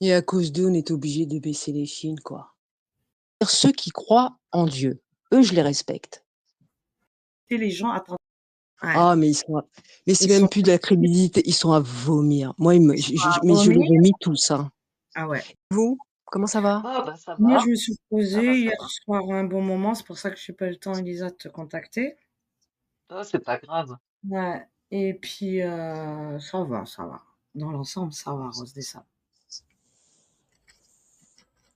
Et à cause d'eux, on est obligé de baisser les films, quoi. Ceux qui croient en Dieu, eux, je les respecte. Et les gens attendent. Ouais, Ah, mais c'est ils même sont, plus de la crédibilité, ils sont à vomir. Moi, ils sont mais je les abonnés. vomis tous, hein. Ah ouais. Vous, comment ça va? Ah bah ça Moi, va, je me suis ça va, posée ça hier va. soir à un bon moment. C'est pour ça que je n'ai pas eu le temps, Elisa, de te contacter. Ah, c'est pas grave. Ouais. Et puis, ça va, ça va. Dans l'ensemble, ça va, Rose des Sables.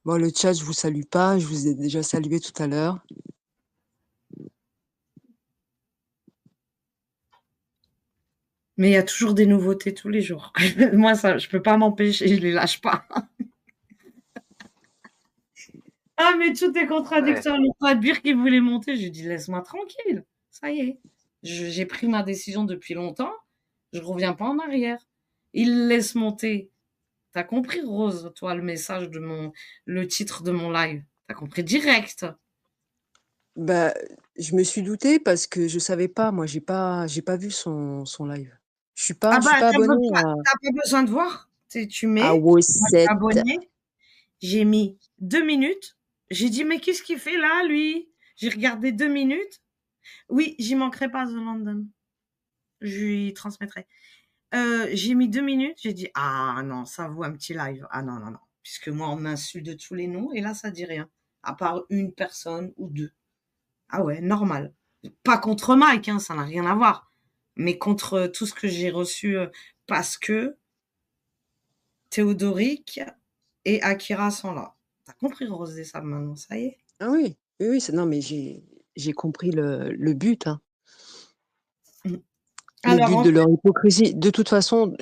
Bon, le chat, je vous salue pas, je vous ai déjà salué tout à l'heure. Mais il y a toujours des nouveautés tous les jours. Moi, ça, je peux pas m'empêcher, je les lâche pas. Ah, mais tout est Ouais. contradictoire. Le Pratbir qui voulait monter, je lui dis laisse-moi tranquille. Ça y est. J'ai pris ma décision depuis longtemps. Je reviens pas en arrière. Il laisse monter. T'as compris, Rose, toi, le message de le titre de mon live. T'as compris direct. Bah, je me suis doutée parce que je savais pas, moi, j'ai pas vu son live. Ah Je suis bah, pas abonnée t'as pas besoin de voir. Tu à mets, moi, je suis Wosset. abonnée. J'ai mis 2 minutes. J'ai dit, mais qu'est-ce qu'il fait là, lui? J'ai regardé 2 minutes. Oui, j'y manquerai pas, The London. Je lui transmettrai. J'ai mis 2 minutes. J'ai dit, ah non, ça vaut un petit live. Ah non, non, non. Puisque moi, on m'insulte de tous les noms. Et là, ça dit rien. À part une personne ou deux. Ah ouais, normal. Pas contre Mike, hein, ça n'a rien à voir. Mais contre tout ce que j'ai reçu parce que Théodoric et Akira sont là. T'as compris, Rose des Sables, maintenant, ça y est. Ah oui, oui, oui, non, mais j'ai compris le but, hein. Mm. Le Alors, but en de fait, leur hypocrisie. De toute façon,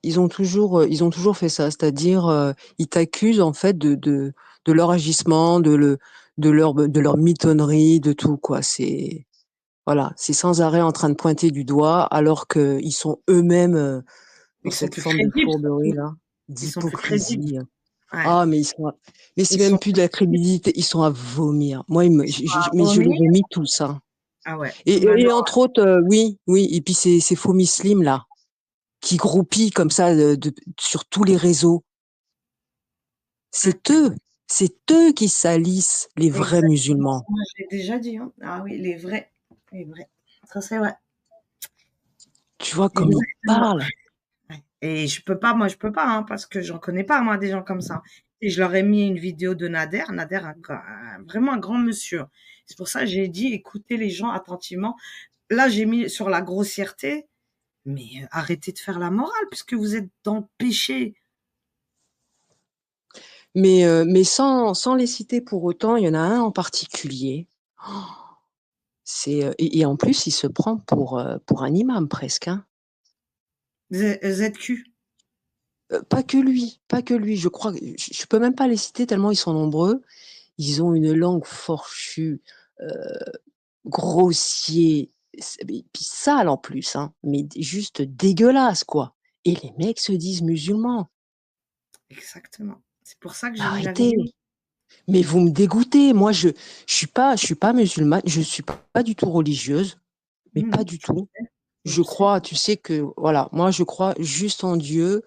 ils ont toujours fait ça, c'est-à-dire, ils t'accusent en fait de leur agissement, de leur mitonnerie, de tout, quoi. Voilà, c'est sans arrêt en train de pointer du doigt, alors qu'ils sont eux-mêmes dans ils sont cette plus forme de crédibles, fourberie surtout. là, Ils sont plus crédibles. d'hypocrisie. Ouais. Ah, mais Ils c'est sont même plus de la crédibilité, ils sont à vomir. Moi, ils sont mais je les abonnés. vomis tous, hein. Ah ouais. Mais Et alors, entre autres, oui, oui, et puis ces faux muslims là, qui groupillent comme ça sur tous les réseaux, hein, c'est eux, c'est eux qui salissent les vrais exactement. musulmans. Moi, je l'ai déjà dit, hein. Ah oui, les vrais. Les vrais. Ça, c'est vrai. Tu vois comme ils Exactement. parlent. Ouais. Et je peux pas, moi, je peux pas, hein, parce que j'en connais pas, moi, des gens comme ça. Et je leur ai mis une vidéo de Nader. Nader, vraiment un grand monsieur. C'est pour ça que j'ai dit, écoutez les gens attentivement. Là, j'ai mis sur la grossièreté, mais arrêtez de faire la morale, puisque vous êtes dans le péché. Mais sans les citer pour autant, il y en a un en particulier. Oh, et en plus, il se prend pour un imam presque, hein. ZQ. Pas que lui, pas que lui. Je crois, je peux même pas les citer tellement ils sont nombreux. Ils ont une langue fourchue, euh, grossier, et puis sale en plus, hein, mais juste dégueulasse, quoi. Et les mecs se disent musulmans. Exactement. C'est pour ça que j'ai mis la Arrêtez. vidéo. Mais vous me dégoûtez. Moi, je suis pas musulmane, je suis pas du tout religieuse, mais pas du Je le tout. sais. Je Je le sais. crois, tu sais que, voilà, moi, je crois juste en Dieu,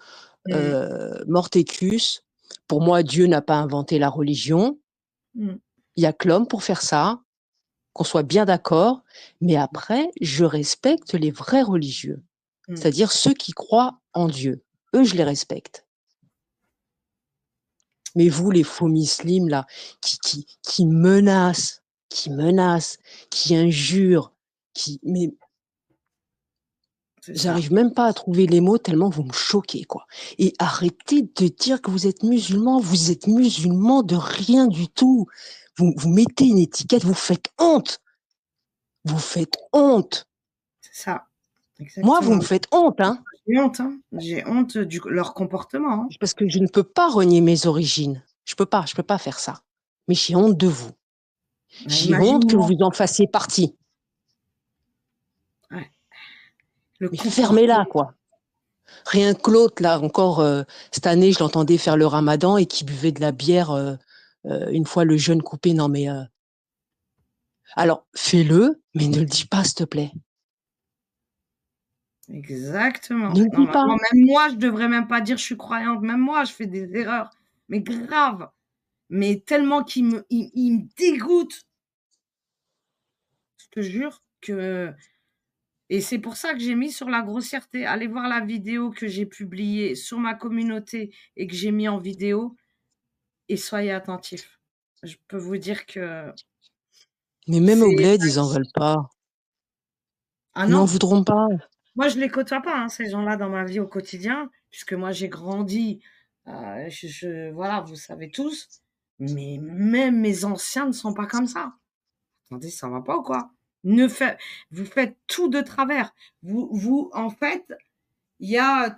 Mm, mortecus. Pour moi, Dieu n'a pas inventé la religion. mm, Il y a que l'homme pour faire ça, qu'on soit bien d'accord. Mais après, je respecte les vrais religieux, mm. c'est-à-dire ceux qui croient en Dieu. Eux, je les respecte. Mais vous, les faux muslims, là, qui menacent, qui injurent, mais C'est ça. j'arrive même pas à trouver les mots tellement vous me choquez, quoi. Et arrêtez de dire que vous êtes musulman de rien du tout. Vous mettez une étiquette, vous faites honte. C'est ça. Moi, vous Exactement. me faites honte, hein, J'ai honte, hein. J'ai honte de leur comportement, hein. parce que je ne peux pas renier mes origines. Je peux pas faire ça. Mais j'ai honte de vous. Ouais, J'ai honte que imagine-moi. vous en fassiez partie. Ouais. Le Mais comportement. fermez-la, quoi. Rien que l'autre, là, encore, cette année, je l'entendais faire le ramadan et qui buvait de la bière une fois le jeûne coupé. Non, mais alors, fais-le, mais ne le dis pas, s'il te plaît. Exactement. Ne le dis pas. Normalement, même moi, je devrais même pas dire je suis croyante. Même moi, je fais des erreurs. Mais grave. Mais tellement il me dégoûte. Je te jure que. Et c'est pour ça que j'ai mis sur la grossièreté. Allez voir la vidéo que j'ai publiée sur ma communauté et que j'ai mis en vidéo et soyez attentifs. Je peux vous dire que Mais même au c'est. bled, ils en veulent pas. Ah Ils m'en non, voudront pas. moi je les côtoie pas, hein, ces gens-là dans ma vie au quotidien, puisque moi j'ai grandi. Voilà, vous savez tous. Mais même mes anciens ne sont pas comme ça. Attendez, ça va pas ou quoi? Vous faites tout de travers. En fait, il y a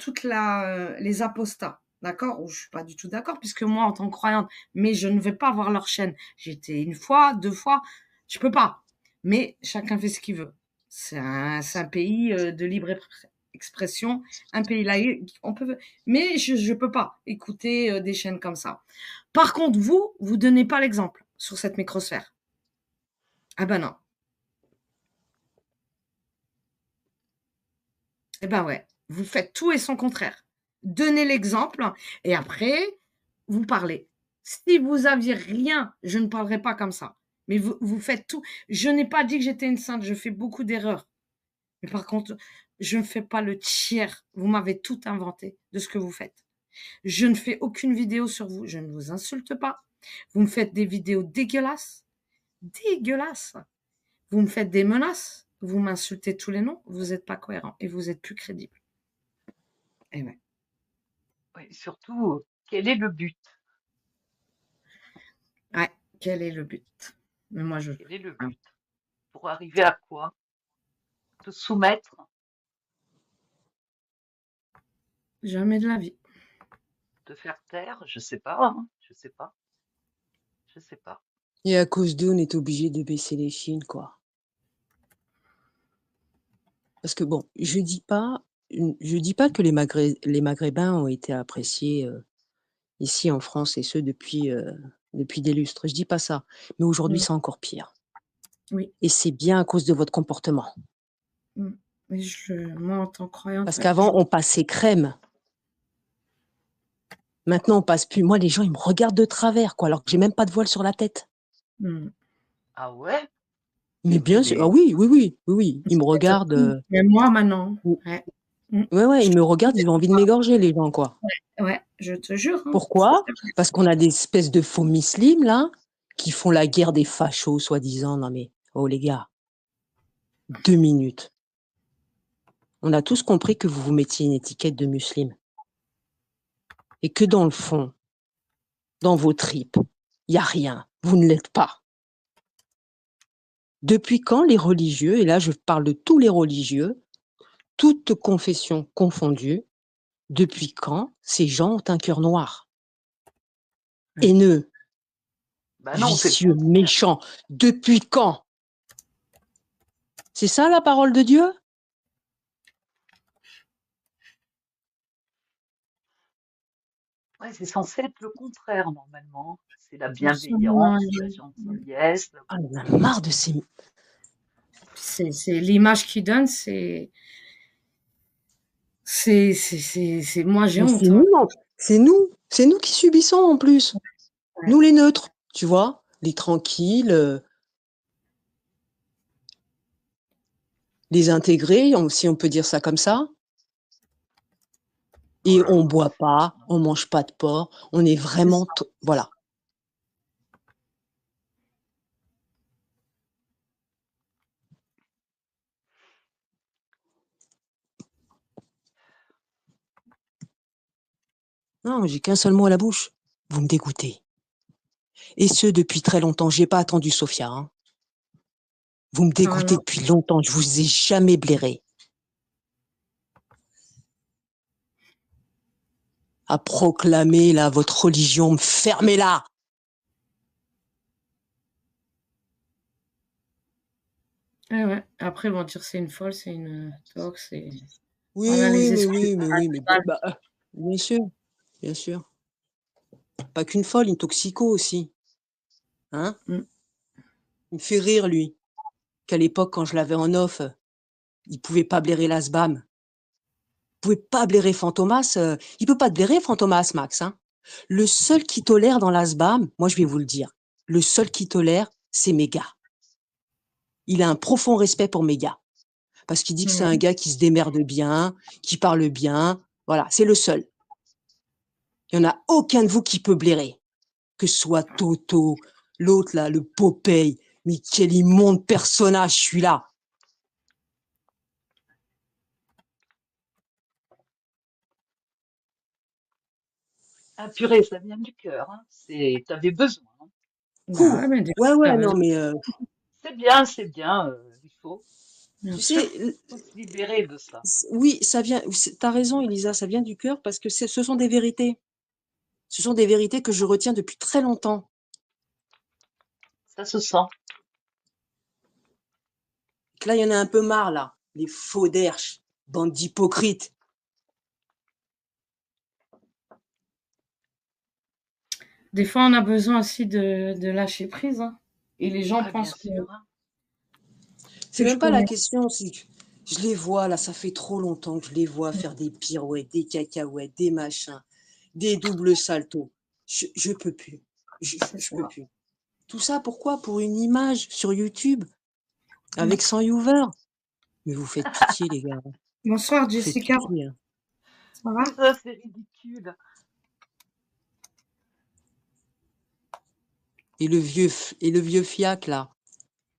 les apostats, d'accord? Où je suis pas du tout d'accord, puisque moi, en tant que croyante, mais je ne vais pas voir leur chaîne. J'ai été une fois, deux fois, je peux pas. Mais chacun fait ce qu'il veut. C'est un pays de libre expression, un pays laïque. Mais je peux pas écouter des chaînes comme ça. Par contre, vous donnez pas l'exemple sur cette microsphère. Ah ben non. Eh ben ouais, vous faites tout et son contraire. Donnez l'exemple et après, vous parlez. Si vous aviez rien, je ne parlerai pas comme ça. Mais vous faites tout. Je n'ai pas dit que j'étais une sainte, je fais beaucoup d'erreurs. Mais par contre, je ne fais pas le tiers. Vous m'avez tout inventé de ce que vous faites. Je ne fais aucune vidéo sur vous. Je ne vous insulte pas. Vous me faites des vidéos dégueulasses. Dégueulasses. Vous me faites des menaces. Vous m'insultez tous les noms. Vous n'êtes pas cohérent et vous êtes plus crédible. Eh ouais. Ouais, surtout, quel est le but? Ouais, quel est le but? Mais moi, je. Quel est le but? Pour arriver à quoi? Te soumettre? Jamais de la vie. Te faire taire? Je sais pas, hein, je sais pas. Je sais pas. Et à cause d'eux, on est obligé de baisser les chines, quoi. Parce que bon, je dis pas que les Maghrébins ont été appréciés ici en France et ce depuis des lustres. Je dis pas ça. Mais aujourd'hui, Mm. c'est encore pire. Oui. Et c'est bien à cause de votre comportement. Mm. Mais moi, en tant que croyante, Parce ouais, qu'avant, on passait crème. Maintenant, on passe plus. Moi, les gens, ils me regardent de travers, quoi, alors que j'ai même pas de voile sur la tête. Mm. Ah ouais? Mais Oui, bien sûr. Ah mais oui, oui, oui, oui, oui. Ils me Ça veut dire tout. regardent. Mais moi, maintenant, ouais. Mm. Ouais, ouais, ils me regardent, ils ont envie de m'égorger, les gens, quoi. Ouais, je te jure. Hein. Pourquoi? Parce qu'on a des espèces de faux muslims, là, qui font la guerre des fachos, soi-disant. Non, mais, oh, les gars, 2 minutes. On a tous compris que vous vous mettiez une étiquette de musulman. Et que dans le fond, dans vos tripes, il n'y a rien. Vous ne l'êtes pas. Depuis quand les religieux, et là je parle de tous les religieux, toutes confessions confondues, depuis quand ces gens ont un cœur noir, haineux, bah non, c'est le vicieux, contraire. méchant? Depuis quand? C'est ça la parole de Dieu? Ouais, c'est censé être le contraire normalement. C'est la Absolument. bienveillance, la gentillesse. Ah, on en a marre de ces... C'est l'image qu'ils donnent, moi, j'ai Mais honte. Hein. c'est nous qui subissons en plus. Ouais. Nous les neutres, tu vois, les tranquilles, les intégrés, si on peut dire ça comme ça. Et on boit pas, on mange pas de porc, on est vraiment, voilà. Non, j'ai qu'un seul mot à la bouche. Vous me dégoûtez. Et ce, depuis très longtemps. J'ai pas attendu Sophia. Hein. Vous me dégoûtez Non. depuis longtemps. Je vous ai jamais blairé. À proclamer là votre religion, fermez-la. Ouais. Après, ils vont dire c'est une folle, c'est une tox. Oui, Voilà oui, les mais excuses. oui, mais oui, mais bon, bien sûr, bien sûr. Pas qu'une folle, une toxico aussi. Hein? Mm. Il me fait rire, lui. Qu'à l'époque, quand je l'avais en off, il pouvait pas blairer la SBAM. pouvez pas blairer Fantomas. Il peut pas te blairer, Fantomas, Max. Hein. Le seul qui tolère dans la SBAM, moi je vais vous le dire, le seul qui tolère, c'est Méga. Il a un profond respect pour Méga. Parce qu'il dit que c'est un gars qui se démerde bien, qui parle bien. Voilà, c'est le seul. Il n'y en a aucun de vous qui peut blairer. Que ce soit Toto, l'autre là, le Popeye. Mais quel immonde personnage celui-là. Ah purée, ça vient du cœur, hein. T'avais besoin, hein. Bah ouais, mais des fois, t'as Ouais, raison, non, mais C'est bien, bien tu sûr. sais, faut se libérer de ça. oui, ça vient. T'as raison, Elisa, ça vient du cœur parce que ce sont des vérités. Ce sont des vérités que je retiens depuis très longtemps. Ça se sent. Que là, il y en a un peu marre, là. Les faux derches, bande d'hypocrites. Des fois, on a besoin aussi de lâcher prise, hein. Et les gens Ah bien pensent sûr, hein. C'est que je même pas la connais. question, c'est que je les vois, là, ça fait trop longtemps que je les vois faire des pirouettes, des cacahuètes, des machins, des doubles saltos. Je peux plus. C'est Je peux ça. plus. Tout ça, pourquoi? Pour une image sur YouTube, avec 100 viewers. Mais vous faites pitié, les gars. Bonsoir, Vous faites Jessica. pitié. Hein. Ça va? Tout ça, c'est ridicule. Et le vieux fiac, là,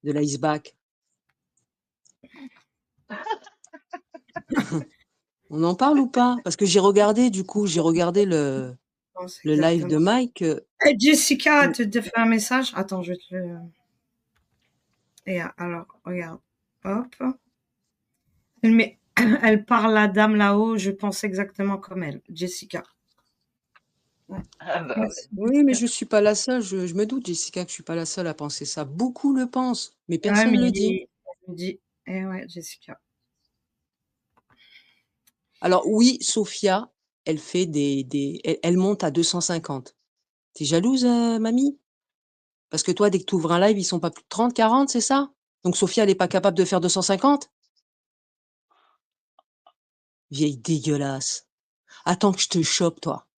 de l'iceback. On en parle ou pas? Parce que j'ai regardé, du coup, j'ai regardé Non, c'est le live exactement de ça. Mike. Eh, Jessica, te fait un message. Attends, je vais te le... Et alors, regarde. Hop. Elle parle la dame là-haut, je pense exactement comme elle. Jessica. Ouais, Ah bah ouais, ouais. c'est Oui, mais Jessica. je suis pas la seule. Je me doute, Jessica, que je suis pas la seule à penser ça. Beaucoup le pensent, mais Ouais, personne mais le dit. il me dit, eh ouais, Jessica. Alors oui, Sophia, elle fait elle monte à 250. T'es jalouse, mamie? Parce que toi, dès que tu ouvres un live, ils sont pas plus de 30, 40, c'est ça? Donc Sophia, elle est pas capable de faire 250? Vieille dégueulasse. Attends que je te chope, toi.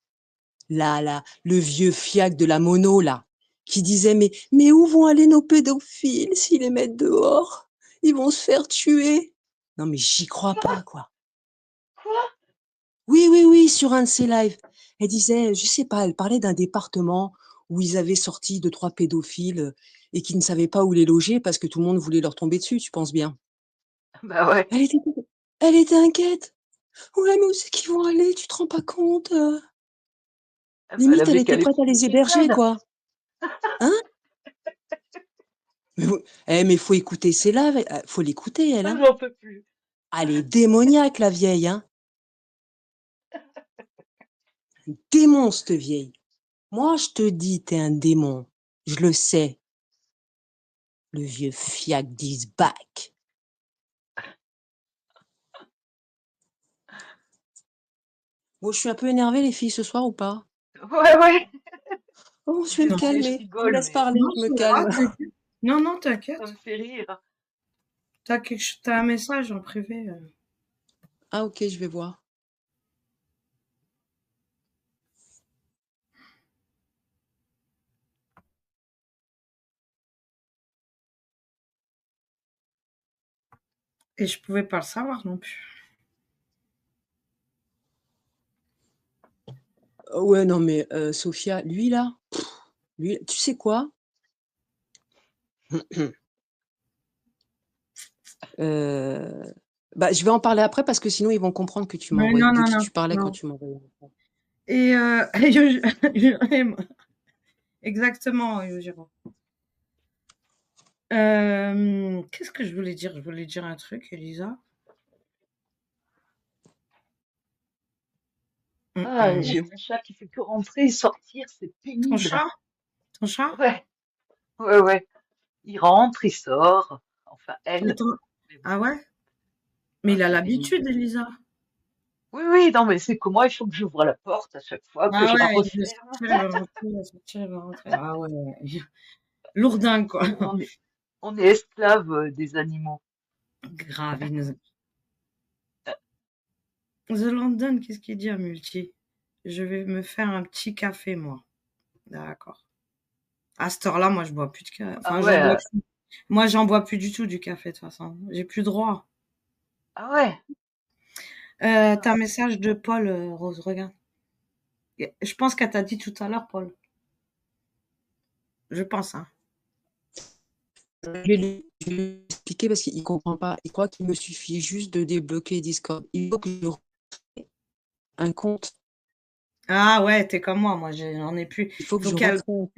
Là, le vieux fiac de la mono, là, qui disait, mais où vont aller nos pédophiles s'ils les mettent dehors? Ils vont se faire tuer. Non, mais j'y crois Quoi? pas, quoi. Quoi? Oui, sur un de ses lives. Elle disait, je sais pas, elle parlait d'un département où ils avaient sorti 2, 3 pédophiles et qui ne savaient pas où les loger parce que tout le monde voulait leur tomber dessus, tu penses bien. Bah ouais. Elle était, elle était inquiète. Ouais, mais où c'est qu'ils vont aller? Tu te rends pas compte? Ah bah, elle Limite, elle avait qu'à était les prête à foutre les chez héberger, elle. quoi. Hein? Mais faut écouter ses lives, faut l'écouter, elle, Ah, hein. j'en peux plus. Elle est démoniaque, la vieille, hein. Démon, cette vieille. Moi, je te dis, t'es un démon. Je le sais. Le vieux fiac d'is back. Bon, je suis un peu énervée, les filles, ce soir ou pas? Ouais, ouais. Oh, je vais me Non, Désolée, je calmer. Je vous rigole, laisse mais parler, non, je me ça va, calme. t'inquiète. Non, non, ça me t'inquiète. fait rire. T'as un message en privé. Ah, ok, je vais voir. Et je pouvais pas le savoir non plus. Ouais, non, mais Sophia, lui, là, lui, tu sais quoi? Euh, Bah, je vais en parler après parce que sinon, ils vont comprendre que tu m'as Mais envoyé, non, de non, qui non, tu parlais quand non. tu m'as envoyé. Et exactement, Yojiro. Qu'est-ce que je voulais dire? Je voulais dire un truc, Elisa. Ah, j'ai mon chat qui fait que rentrer et sortir, c'est Ton pénible. chat? Ton chat? Ouais, ouais, ouais. Il rentre, il sort. Enfin, Et elle. ton- Mais bon, Ah ouais? Mais ah, il a c'est pénible. l'habitude, Elisa. Oui, oui, non, mais c'est que moi, il faut que j'ouvre la porte à chaque fois, que Ah je la ouais, il veut referme. sortir, il veut rentrer, il veut sortir, il veut rentrer. Ah ouais, lourdin, quoi. On est esclave des animaux. Grave, il nous... The London, qu'est-ce qu'il dit à Multi? Je vais me faire un petit café, moi. D'accord. À cette heure-là, moi, je bois plus de café. Ah Enfin, j'en ouais, bois plus. Moi, j'en bois plus du tout du café, de toute façon. J'ai plus droit. ah ouais. T'as un Ah, message de Paul, Rose, regarde. Je pense qu'elle t'a dit tout à l'heure, Paul. Je pense, hein. Je vais lui expliquer parce qu'il comprend pas. Il croit qu'il me suffit juste de débloquer Discord. Il faut que je crée un compte. Ah ouais, t'es comme moi j'en ai plus. Il faut que Faut je qu'elle recrée un compte.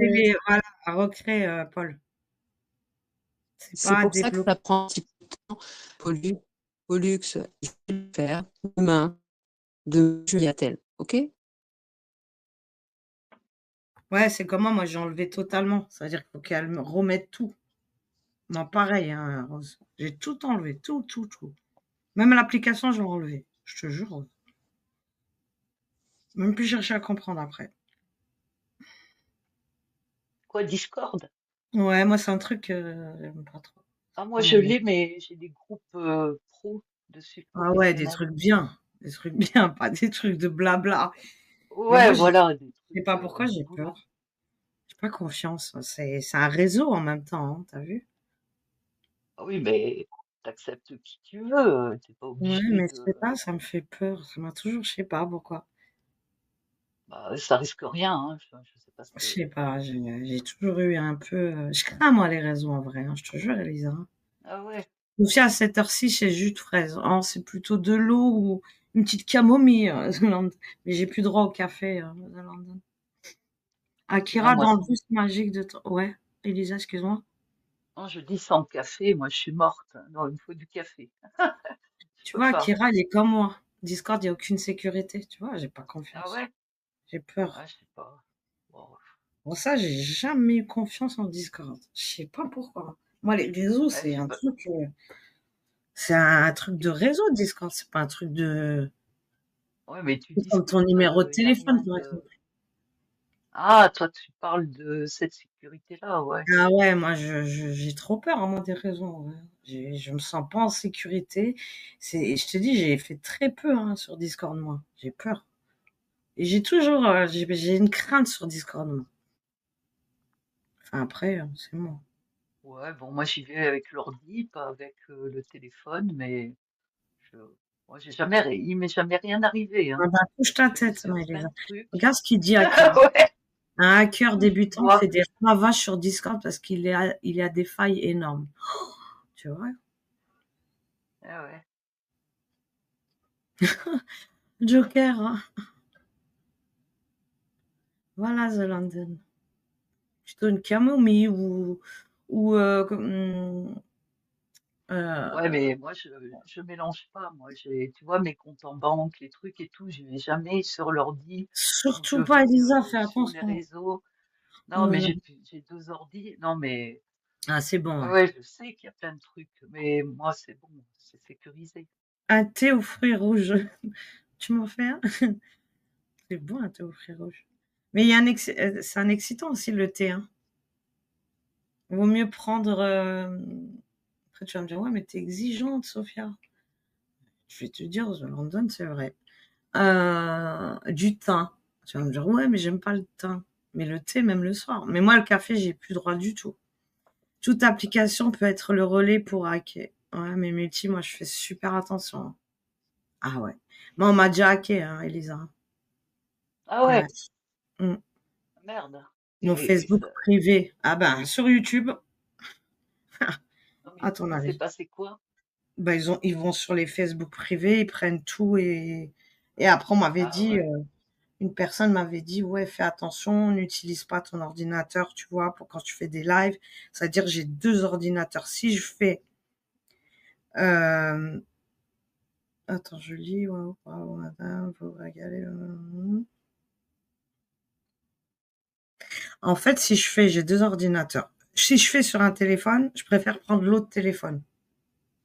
voilà, elle recrée, Paul. C'est C'est pas à pour ça que débloquer. ça prend un petit peu de temps. Pollux, Pollux, je vais le faire demain de Juliatel. OK? Ouais, c'est comme moi j'ai enlevé totalement. C'est-à-dire qu'il faut qu'elle me remette tout. Non, pareil, hein, Rose. J'ai tout enlevé, tout, tout, tout. Même l'application, je l'ai enlevée. Je te jure, Rose. Même plus chercher à comprendre après. quoi, Discord? Ouais, moi, c'est un truc, j'aime pas trop. Ah, moi, Pas je mon l'ai, mais j'ai des groupes pro dessus, Ah ouais, des professionnels. trucs bien. Des trucs bien, pas des trucs de blabla. Mais Ouais, moi, je voilà, des sais trucs pas pourquoi du j'ai peur. boulot. J'ai pas confiance. C'est un réseau en même temps, hein, t'as vu? Ah oui, mais t'acceptes qui tu veux, t'es pas Ouais, obligé mais je de. sais pas, ça me fait peur. Ça m'a toujours, je sais pas pourquoi. Bah, ça risque rien, hein. Je sais pas ce Je que. sais pas, j'ai toujours eu un peu. Je crains, moi, les réseaux en vrai, hein, je te jure, Elisa, hein. Ah ouais. Aussi, à cette heure-ci, c'est jus de fraise. Oh, c'est plutôt de l'eau ou une petite camomille, Zolande. Mais j'ai plus droit au café, Zolande. Non, Akira moi, dans le bus magique de ton... Ouais, Elisa, excuse-moi. quand je dis sans café, moi, je suis morte. Non, il me faut du café. Je Tu peux vois, pas. Akira, il est comme moi. Discord, il n'y a aucune sécurité. Tu vois, j'ai pas Ah confiance. ouais? J'ai Ah, peur. je sais pas. Bon, Pour ça, j'ai jamais eu confiance en Discord. Je sais pas pourquoi. Moi, les réseaux, ouais, je sais pas. c'est un truc de réseau, Discord. C'est pas un truc de, Ouais, mais tu c'est comme ton discutes, numéro de il y a téléphone, rien par de. exemple. Ah, toi, tu parles de cette sécurité-là, ouais. Ah ouais, moi, j'ai trop peur, hein, moi, des réseaux. Ouais. Je me sens pas en sécurité. Je te dis, j'ai fait très peu, hein, sur Discord, moi. J'ai peur. Et j'ai toujours, j'ai une crainte sur Discord, moi. Enfin, après, c'est moi. Ouais, bon, moi, j'y vais avec l'ordi, pas avec le téléphone, mais je. Moi, il m'est jamais rien arrivé, Ah hein. bah, couche Je ta suis allée tête, sur plein Maëlys. de trucs. Regarde ce qu'il dit, Ah Akira. ouais, Un hacker tu débutant vois. fait des ravages sur Discord parce il y a des failles énormes. Tu vois? Ah ouais. Joker, hein. Voilà, The London. Plutôt une camomille ou Ouais, euh, mais moi, je mélange pas. Moi, tu vois, mes comptes en banque, les trucs et tout, je vais jamais sur l'ordi où je surtout pas vais Elisa, fais sur les attention. réseaux. Non, mais Ouais. j'ai deux ordis. Non, mais Ah, c'est bon, ouais, ouais. ouais, je sais qu'il y a plein de trucs, mais moi, c'est bon, c'est sécurisé. Un thé aux fruits rouges. Tu m'en fais un? C'est bon, un thé aux fruits rouges. Mais il y a c'est un excitant aussi, le thé, hein. Vaut mieux prendre. Après, tu vas me dire, ouais, mais t'es exigeante, Sophia. Je vais te dire, The London, c'est vrai. Du thym. Tu vas me dire, ouais, mais j'aime pas le thym. Mais le thé, même le soir. Mais moi, le café, j'ai plus droit du tout. Toute application peut être le relais pour hacker. Ouais, mais multi, moi, je fais super attention, hein. Ah ouais. Moi, on m'a déjà hacké, hein, Elisa. Ah Ouais. ouais, Mm. merde. Mon Et Facebook privé. Ah ben, sur YouTube, non, mais à ton il s'est avis. passé quoi? Ben, ils vont sur les Facebook privés, ils prennent tout et après, on m'avait Ah dit, ouais, une personne m'avait dit, ouais, fais attention, n'utilise pas ton ordinateur, tu vois, pour quand tu fais des lives. C'est-à-dire, j'ai deux ordinateurs. Si je fais, euh, attends, je lis, waouh, waouh, madame, vous régalez. En fait, si je fais, j'ai deux ordinateurs. Si je fais sur un téléphone, je préfère prendre l'autre téléphone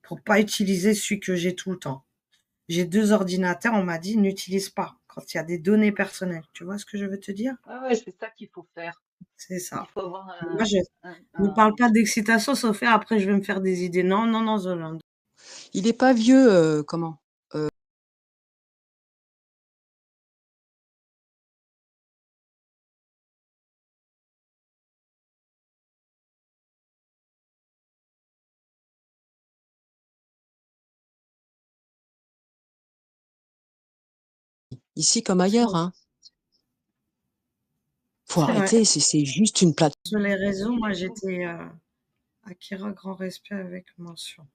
pour pas utiliser celui que j'ai tout le temps. J'ai deux ordinateurs, on m'a dit, n'utilise pas quand il y a des données personnelles. Tu vois ce que je veux te dire? ah ouais, c'est ça qu'il faut faire. C'est Il ça. faut avoir Moi, je un, ne parle un- pas d'excitation, sauf après, je vais me faire des idées. Non, non, non, Zolande. Il est pas vieux, comment? ici comme ailleurs, hein. Faut C'est vrai. arrêter, c'est juste une plateforme. Sur les réseaux, moi, j'étais Akira, grand respect avec mention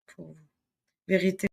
pour vous. Vérité.